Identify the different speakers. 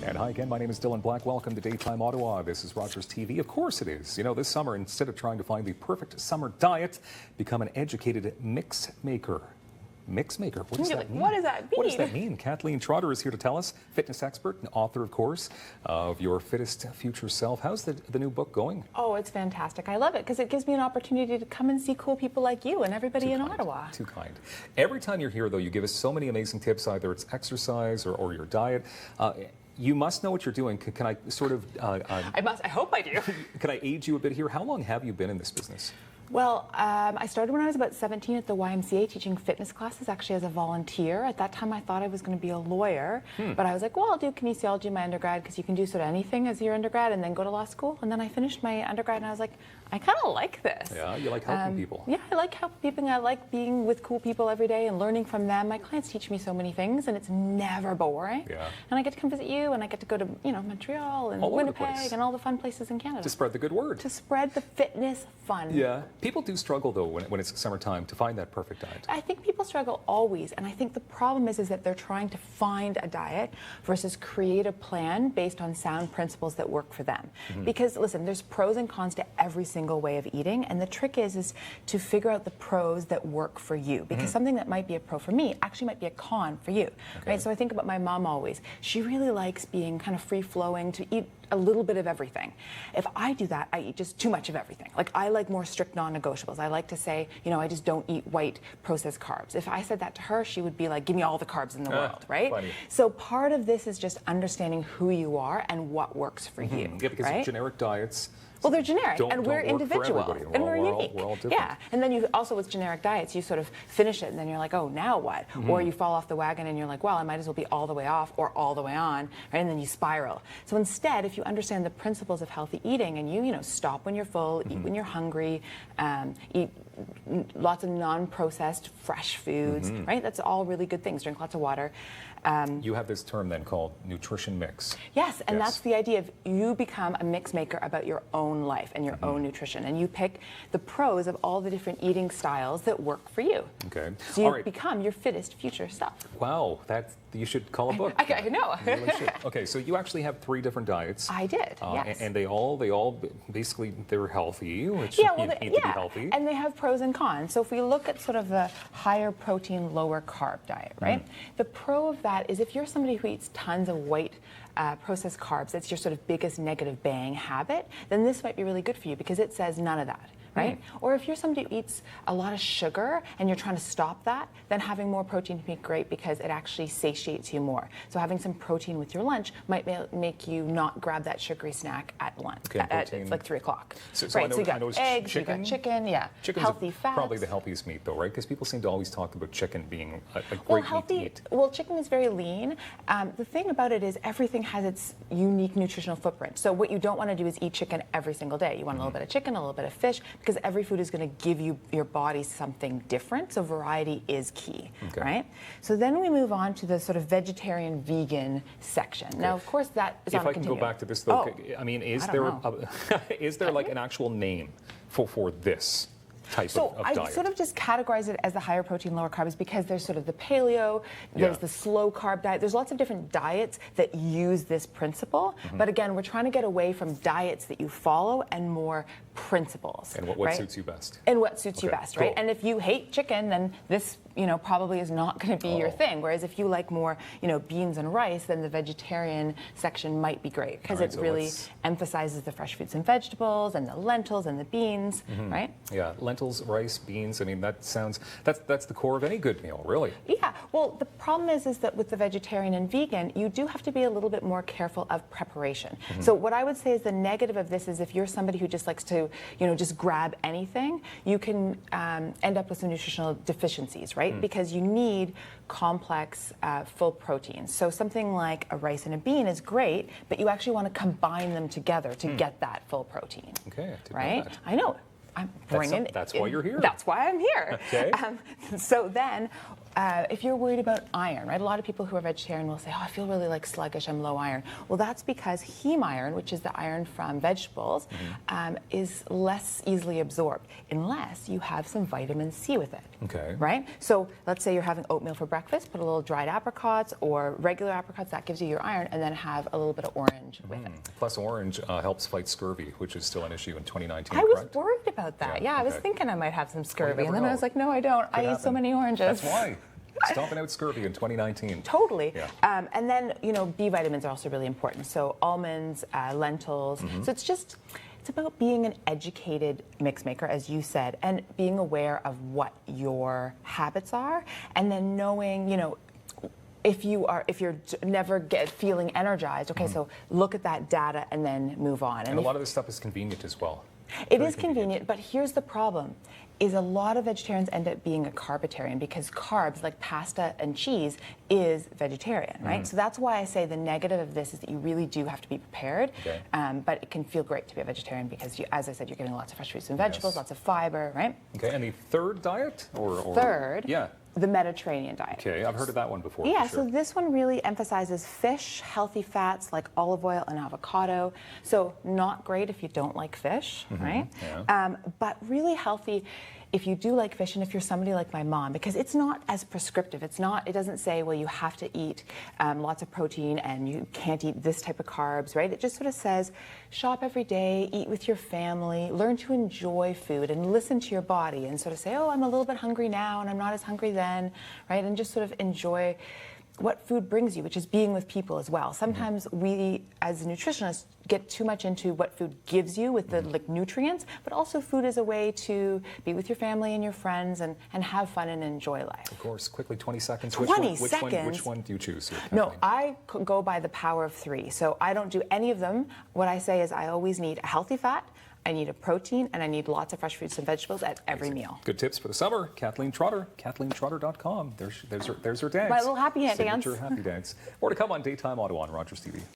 Speaker 1: And hi again, my name is Dylan Black. Welcome to Daytime Ottawa. This is Rogers TV. Of course it is. You know, this summer, instead of trying to find the perfect summer diet, become an educated mix maker. Mix maker? What does that mean?
Speaker 2: What does that mean?
Speaker 1: What does that mean? Kathleen Trotter is here to tell us, fitness expert and author, of course, of Your Fittest Future Self. How's the new book going?
Speaker 2: Oh, it's fantastic. I love it because it gives me an opportunity to come and see cool people like you and everybody in Ottawa.
Speaker 1: Too kind. Every time you're here, though, you give us so many amazing tips, either it's exercise or your diet. You must know what you're doing. Can I sort of...
Speaker 2: I hope I do.
Speaker 1: Can I aid you a bit here? How long have you been in this business?
Speaker 2: Well, I started when I was about 17 at the YMCA teaching fitness classes, actually as a volunteer. At that time, I thought I was going to be a lawyer, but I was like, well, I'll do kinesiology in my undergrad because you can do sort of anything as your undergrad and then go to law school. And then I finished my undergrad and I was like, I kind of like this.
Speaker 1: Yeah, you like helping people.
Speaker 2: Yeah, I like helping people. I like being with cool people every day and learning from them. My clients teach me so many things and it's never boring.
Speaker 1: Yeah.
Speaker 2: And I get to come visit you and I get to go to, Montreal and Winnipeg and all the fun places in Canada.
Speaker 1: To spread the good word.
Speaker 2: To spread the fitness fun.
Speaker 1: Yeah. People do struggle, though, when it's summertime to find that perfect diet.
Speaker 2: I think people struggle always, and I think the problem is that they're trying to find a diet versus create a plan based on sound principles that work for them. Because, listen, there's pros and cons to every single way of eating, and the trick is to figure out the pros that work for you. Because something that might be a pro for me actually might be a con for you, right? So I think about my mom always. She really likes being kind of free-flowing, to eat a little bit of everything. If I do that, I eat just too much of everything. Like, I like more strict non-negotiables. I like to say, I just don't eat white processed carbs. If I said that to her, she would be like, give me all the carbs in the world, right?
Speaker 1: Funny.
Speaker 2: So part of this is just understanding who you are and what works for you.
Speaker 1: Yeah, because generic diets...
Speaker 2: Well, they're generic, and we're individual,
Speaker 1: and
Speaker 2: we're unique.
Speaker 1: We're all different.
Speaker 2: Yeah, and then you also, with generic diets, you sort of finish it, and then you're like, oh, now what? Or you fall off the wagon, and you're like, well, I might as well be all the way off or all the way on, right? And then you spiral. So instead, if you understand the principles of healthy eating, and you stop when you're full, eat when you're hungry, eat lots of non-processed, fresh foods, right? That's all really good things. Drink lots of water.
Speaker 1: You have this term then called NUTRITIONmix.
Speaker 2: Yes, and that's the idea of you become a mix maker about your own life and your own nutrition, and you pick the pros of all the different eating styles that work for you.
Speaker 1: Okay.
Speaker 2: So you become your fittest future self.
Speaker 1: Wow, you should call a book.
Speaker 2: I know.
Speaker 1: You really should. Okay, so you actually have 3 different diets.
Speaker 2: I did, yes.
Speaker 1: And they all basically, they're healthy, which
Speaker 2: need
Speaker 1: to be healthy.
Speaker 2: And they have pros and cons. So if we look at sort of the higher protein, lower carb diet, right? The pro of that is if you're somebody who eats tons of white processed carbs, that's your sort of biggest negative bang habit, then this might be really good for you because it says none of that. Right? Or if you're somebody who eats a lot of sugar and you're trying to stop that, then having more protein can be great because it actually satiates you more. So having some protein with your lunch might make you not grab that sugary snack at lunch. It's like 3 o'clock.
Speaker 1: So
Speaker 2: right, so you got eggs,
Speaker 1: chicken.
Speaker 2: you got chicken,
Speaker 1: Chicken's
Speaker 2: healthy fats.
Speaker 1: Probably the healthiest meat, though, right? Because people seem to always talk about chicken being a
Speaker 2: well,
Speaker 1: great meat to eat.
Speaker 2: Well, chicken is very lean. The thing about it is everything has its unique nutritional footprint. So what you don't want to do is eat chicken every single day. You want a little bit of chicken, a little bit of fish, because every food is going to give your body something different. So variety is key, right? So then we move on to the sort of vegetarian vegan section. Now, of course, that is on a continuum.
Speaker 1: If I can go back to this, though, I mean, is there like an actual name for this type of diet?
Speaker 2: I sort of just categorize it as the higher protein, lower carbs because there's sort of the paleo, there's the slow carb diet. There's lots of different diets that use this principle. But again, we're trying to get away from diets that you follow and more principles.
Speaker 1: And what suits you best.
Speaker 2: And what suits you best, right?
Speaker 1: Cool.
Speaker 2: And if you hate chicken, then this probably is not going to be your thing. Whereas if you like more beans and rice, then the vegetarian section might be great because it really emphasizes the fresh fruits and vegetables and the lentils and the beans, right?
Speaker 1: Yeah, lentils, rice, beans. I mean, that's the core of any good meal, really.
Speaker 2: Yeah. Well, the problem is that with the vegetarian and vegan, you do have to be a little bit more careful of preparation. So what I would say is the negative of this is if you're somebody who just likes to, just grab anything, you can end up with some nutritional deficiencies, right? Because you need complex, full proteins. So something like a rice and a bean is great, but you actually want to combine them together to get that full protein.
Speaker 1: Okay.
Speaker 2: Right? I know. I'm bringing.
Speaker 1: That's why you're here.
Speaker 2: That's why I'm here.
Speaker 1: Okay.
Speaker 2: So then, if you're worried about iron, right? A lot of people who are vegetarian will say, oh, I feel really like sluggish, I'm low iron. Well, that's because heme iron, which is the iron from vegetables, is less easily absorbed unless you have some vitamin C with it.
Speaker 1: Okay.
Speaker 2: Right? So let's say you're having oatmeal for breakfast, put a little dried apricots or regular apricots, that gives you your iron, and then have a little bit of orange with it.
Speaker 1: Plus, orange helps fight scurvy, which is still an issue in 2019,
Speaker 2: I was
Speaker 1: correct?
Speaker 2: worried about that. Yeah, I was
Speaker 1: okay.
Speaker 2: thinking I might have some scurvy,
Speaker 1: never
Speaker 2: and then I
Speaker 1: know.
Speaker 2: was like, no, I don't. I eat so many oranges.
Speaker 1: That's why. Stomping out scurvy in 2019.
Speaker 2: Totally.
Speaker 1: Yeah.
Speaker 2: And then, B vitamins are also really important. So almonds, lentils. So it's about being an educated mix maker, as you said, and being aware of what your habits are, and then knowing, if you're never feeling energized, okay, so look at that data and then move on.
Speaker 1: And a lot of this stuff is convenient as well.
Speaker 2: It is convenient, but here's the problem, is a lot of vegetarians end up being a carbitarian because carbs, like pasta and cheese, is vegetarian, right? So that's why I say the negative of this is that you really do have to be prepared, but it can feel great to be a vegetarian because, as I said, you're getting lots of fresh fruits and vegetables, lots of fiber, right?
Speaker 1: Okay, and the third diet?
Speaker 2: Third?
Speaker 1: Yeah.
Speaker 2: The Mediterranean diet.
Speaker 1: Okay, I've heard of that one before.
Speaker 2: Yeah,
Speaker 1: for sure.
Speaker 2: so this one really emphasizes fish, healthy fats like olive oil and avocado. So not great if you don't like fish, right?
Speaker 1: Yeah.
Speaker 2: But really healthy if you do like fish and if you're somebody like my mom, because it's not as prescriptive. It doesn't say, well, you have to eat lots of protein and you can't eat this type of carbs, right? It just sort of says, shop every day, eat with your family, learn to enjoy food and listen to your body and sort of say, oh, I'm a little bit hungry now and I'm not as hungry then, right? And just sort of enjoy what food brings you, which is being with people as well. Sometimes we, as nutritionists, get too much into what food gives you with the nutrients, but also food is a way to be with your family and your friends and have fun and enjoy life.
Speaker 1: Of course, quickly, 20 seconds.
Speaker 2: 20 seconds?
Speaker 1: Which one do you choose here,
Speaker 2: No,
Speaker 1: Kathleen?
Speaker 2: I go by the power of 3. So I don't do any of them. What I say is I always need a healthy fat, I need a protein, and I need lots of fresh fruits and vegetables at every meal.
Speaker 1: Good tips for the summer. Kathleen Trotter, KathleenTrotter.com. There's her dance.
Speaker 2: My little happy dance.
Speaker 1: Signature happy dance. More to come on Daytime Auto on Rogers TV.